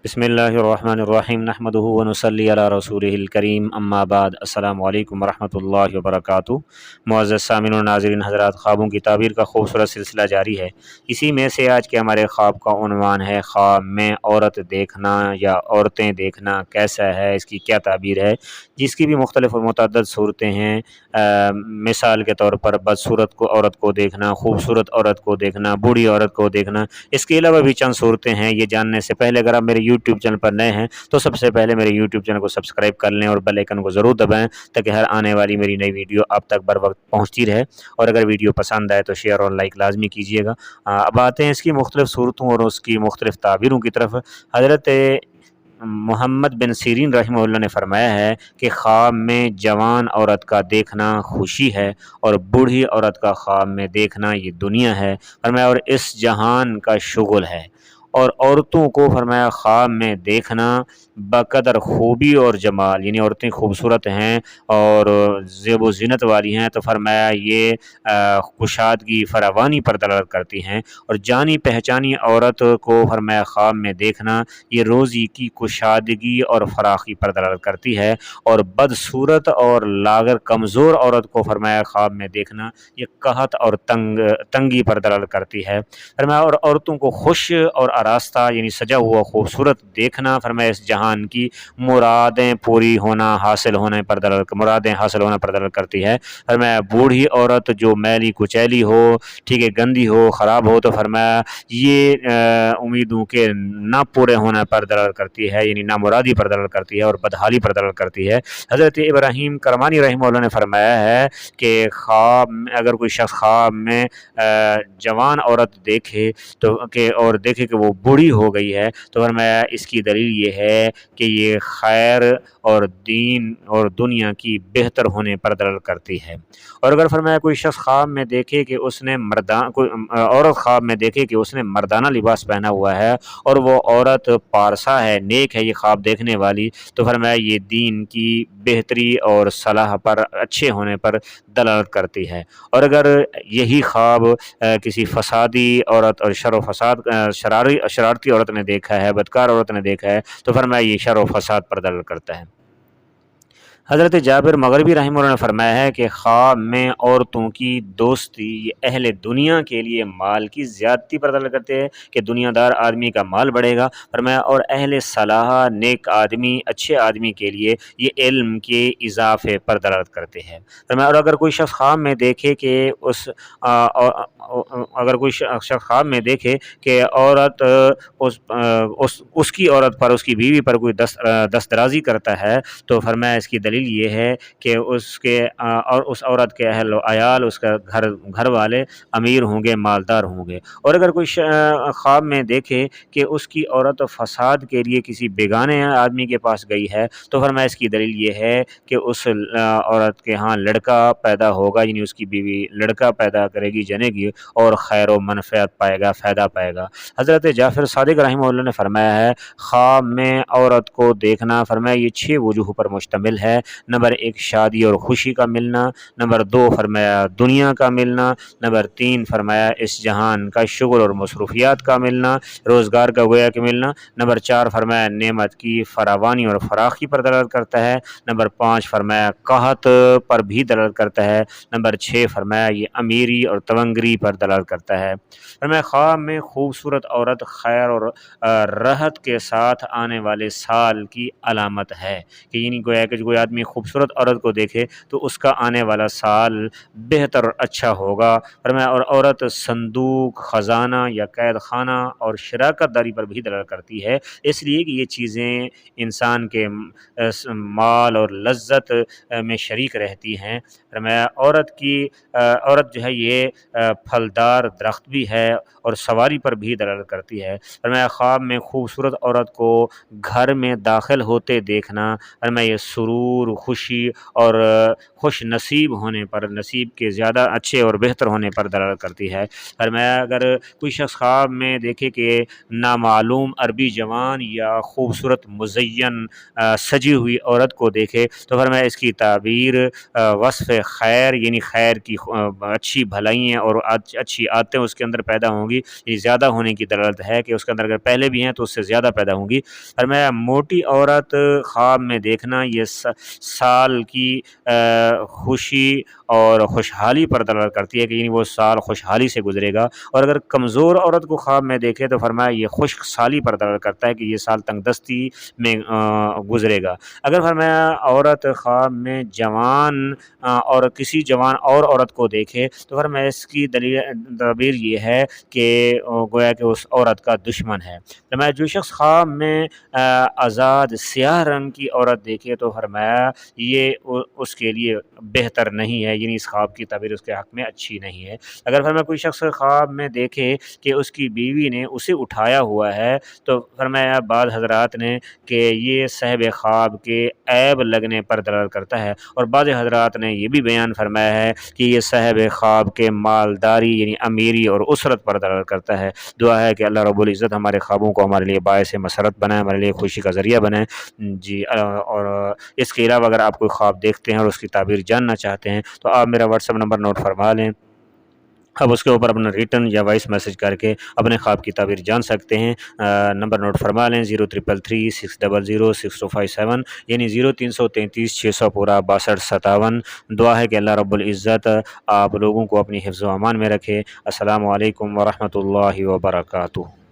بسم اللہ الرحمن الرحیم نحمدہ ونصلی علی رسولہ الکریم اما بعد السلام علیکم ورحمۃ اللہ وبرکاتہ۔ معزز سامعین و ناظرین حضرات، خوابوں کی تعبیر کا خوبصورت سلسلہ جاری ہے۔ اسی میں سے آج کے ہمارے خواب کا عنوان ہے خواب میں عورت دیکھنا یا عورتیں دیکھنا کیسا ہے، اس کی کیا تعبیر ہے، جس کی بھی مختلف اور متعدد صورتیں ہیں۔ مثال کے طور پر بدصورت کو عورت کو دیکھنا، خوبصورت عورت کو دیکھنا، بوڑھی عورت کو دیکھنا، اس کے علاوہ بھی چند صورتیں ہیں۔ یہ جاننے سے پہلے اگر آپ میرے یوٹیوب چینل پر نئے ہیں تو سب سے پہلے میرے یوٹیوب چینل کو سبسکرائب کر لیں اور بیل آئیکن کو ضرور دبائیں تاکہ ہر آنے والی میری نئی ویڈیو آپ تک بر وقت پہنچتی رہے، اور اگر ویڈیو پسند آئے تو شیئر اور لائک لازمی کیجیے گا۔ اب آتے ہیں اس کی مختلف صورتوں اور اس کی مختلف تعبیروں کی طرف۔ حضرت محمد بن سیرین رحمہ اللہ نے فرمایا ہے کہ خواب میں جوان عورت کا دیکھنا خوشی ہے اور بوڑھی عورت کا خواب میں دیکھنا یہ دنیا ہے، فرمایا، اور اس جہان کا شغل ہے۔ اور عورتوں کو فرمایا خواب میں دیکھنا بقدر خوبی اور جمال، یعنی عورتیں خوبصورت ہیں اور زیب و زینت والی ہیں تو فرمایا یہ کشادگی فراوانی پر دلالت کرتی ہیں، اور جانی پہچانی عورت کو فرمایا خواب میں دیکھنا یہ روزی کی کشادگی اور فراخی پر دلالت کرتی ہے، اور بدصورت اور لاغر کمزور عورت کو فرمایا خواب میں دیکھنا یہ قحط اور تنگی پر دلالت کرتی ہے، فرمایا، اور عورتوں کو خوش اور آراستہ یعنی سجا ہوا خوبصورت دیکھنا فرمایا اس جہان کی مرادیں پوری ہونا حاصل ہونے پر دلالت کرتی ہے، فرمایا بوڑھی عورت جو میلی کچیلی ہو، ٹھیک ہے، گندی ہو، خراب ہو تو فرمایا یہ امیدوں کے نہ پورے ہونے پر دلالت کرتی ہے، یعنی نامرادی پر دلالت کرتی ہے اور بدحالی پر دلالت کرتی ہے۔ حضرت ابراہیم کرمانی رحمہ اللہ نے فرمایا ہے کہ خواب میں اگر کوئی شخص خواب میں جوان عورت دیکھے اور دیکھے کہ وہ بوڑھی ہو گئی ہے تو فرمایا اس کی دلیل یہ ہے کہ یہ خیر اور دین اور دنیا کی بہتر ہونے پر دلالت کرتی ہے۔ اور اگر فرمایا کوئی شخص خواب میں دیکھے کہ اس نے عورت خواب میں دیکھے کہ اس نے مردانہ لباس پہنا ہوا ہے اور وہ عورت پارسا ہے، نیک ہے یہ خواب دیکھنے والی، تو فرمایا یہ دین کی بہتری اور صلاح پر اچھے ہونے پر دلالت کرتی ہے۔ اور اگر یہی خواب کسی فسادی عورت اور شرارتی عورت نے دیکھا ہے، بدکار عورت نے دیکھا ہے تو فرمایا یہ شر و فساد پر دلالت کرتا ہے۔ حضرت جابر مغربی رحمہ اللہ نے فرمایا ہے کہ خواب میں عورتوں کی دوستی اہل دنیا کے لیے مال کی زیادتی پر دلالت کرتے ہیں کہ دنیا دار آدمی کا مال بڑھے گا، فرمایا، اور اہل صلاح نیک آدمی اچھے آدمی کے لیے یہ علم کے اضافے پر دلالت کرتے ہیں، فرمایا، اور اگر کوئی شخص خواب میں دیکھے کہ عورت اس کی عورت پر، اس کی بیوی پر کوئی دسترازی کرتا ہے تو فرمایا اس کی دلیل یہ ہے کہ اس عورت کے اہل و عیال، اس کا گھر والے امیر ہوں گے، مالدار ہوں گے۔ اور اگر کوئی خواب میں دیکھے کہ اس کی عورت فساد کے لیے کسی بیگانے آدمی کے پاس گئی ہے تو فرمایا اس کی دلیل یہ ہے کہ اس عورت کے ہاں لڑکا پیدا ہوگا، یعنی اس کی بیوی لڑکا پیدا کرے گی، جنے گی اور خیر و منفعت پائے گا، فائدہ پائے گا۔ حضرت جعفر صادق رحمہ اللہ نے فرمایا ہے خواب میں عورت کو دیکھنا فرمایا یہ 6 وجوہ پر مشتمل ہے۔ نمبر 1 شادی اور خوشی کا ملنا، نمبر 2 فرمایا دنیا کا ملنا، نمبر 3 فرمایا اس جہان کا شغل اور مصروفیات کا ملنا، روزگار کا گویا کہ ملنا، نمبر 4 فرمایا نعمت کی فراوانی اور فراخی پر دلالت کرتا ہے، نمبر 5 فرمایا قحط پر بھی دلالت کرتا ہے، نمبر 6 فرمایا یہ امیری اور تونگری پر دلالت کرتا ہے۔ فرمایا خواب میں خوبصورت عورت خیر اور راحت کے ساتھ آنے والے سال کی علامت ہے کہ یعنی گویا کہ کوئی آدمی خوبصورت عورت کو دیکھے تو اس کا آنے والا سال بہتر اور اچھا ہوگا، فرمایا، اور عورت صندوق، خزانہ یا قید خانہ اور شراکت داری پر بھی دلالت کرتی ہے، اس لیے کہ یہ چیزیں انسان کے مال اور لذت میں شریک رہتی ہیں، فرمایا عورت جو ہے یہ پھلدار درخت بھی ہے اور سواری پر بھی دلالت کرتی ہے، فرمایا خواب میں خوبصورت عورت کو گھر میں داخل ہوتے دیکھنا فرمایا یہ سرور سرور، خوشی اور خوش نصیب ہونے پر، نصیب کے زیادہ اچھے اور بہتر ہونے پر دلالت کرتی ہے۔ فرمایا اگر کوئی شخص خواب میں دیکھے کہ نامعلوم عربی جوان یا خوبصورت مزین سجی ہوئی عورت کو دیکھے تو فرمایا اس کی تعبیر وصف خیر، یعنی خیر کی اچھی بھلائیاں اور اچھی عادتیں اس کے اندر پیدا ہوں گی، یہ زیادہ ہونے کی دلالت ہے کہ اس کے اندر اگر پہلے بھی ہیں تو اس سے زیادہ پیدا ہوں گی۔ فرمایا موٹی عورت خواب میں دیکھنا یہ سال کی خوشی اور خوشحالی پر دلالت کرتی ہے کہ یعنی وہ سال خوشحالی سے گزرے گا، اور اگر کمزور عورت کو خواب میں دیکھے تو فرمایا یہ خشک سالی پر دلالت کرتا ہے کہ یہ سال تنگ دستی میں گزرے گا۔ اگر فرمایا عورت خواب میں جوان اور کسی جوان اور عورت کو دیکھے تو فرمایا اس کی تعبیر یہ ہے کہ گویا کہ اس عورت کا دشمن ہے۔ فرمایا جو شخص خواب میں آزاد سیاہ رنگ کی عورت دیکھے تو فرمایا یہ اس کے لیے بہتر نہیں ہے، یعنی اس خواب کی تعبیر اس کے حق میں اچھی نہیں ہے۔ اگر فرمایا کوئی شخص خواب میں دیکھے کہ اس کی بیوی نے اسے اٹھایا ہوا ہے تو فرمایا بعض حضرات نے کہ یہ صاحب خواب کے عیب لگنے پر دلالت کرتا ہے، اور بعض حضرات نے یہ بھی بیان فرمایا ہے کہ یہ صاحب خواب کے مالداری یعنی امیری اور اسرت پر دلالت کرتا ہے۔ دعا ہے کہ اللہ رب العزت ہمارے خوابوں کو ہمارے لیے باعث مسرت بنائے، ہمارے لیے خوشی کا ذریعہ بنائے جی۔ اور اس کے علاوہ اگر آپ کوئی خواب دیکھتے ہیں اور اس کی تعبیر جاننا چاہتے ہیں تو آپ میرا واٹس ایپ نمبر نوٹ فرما لیں، اب اس کے اوپر اپنا ریٹن یا وائس میسج کر کے اپنے خواب کی تعبیر جان سکتے ہیں۔ نمبر نوٹ فرما لیں 0333600627، یعنی 033360 پورا 6257۔ دعا ہے کہ اللہ رب العزت آپ لوگوں کو اپنی حفظ و امان میں رکھے۔ السلام علیکم ورحمۃ اللہ وبرکاتہ۔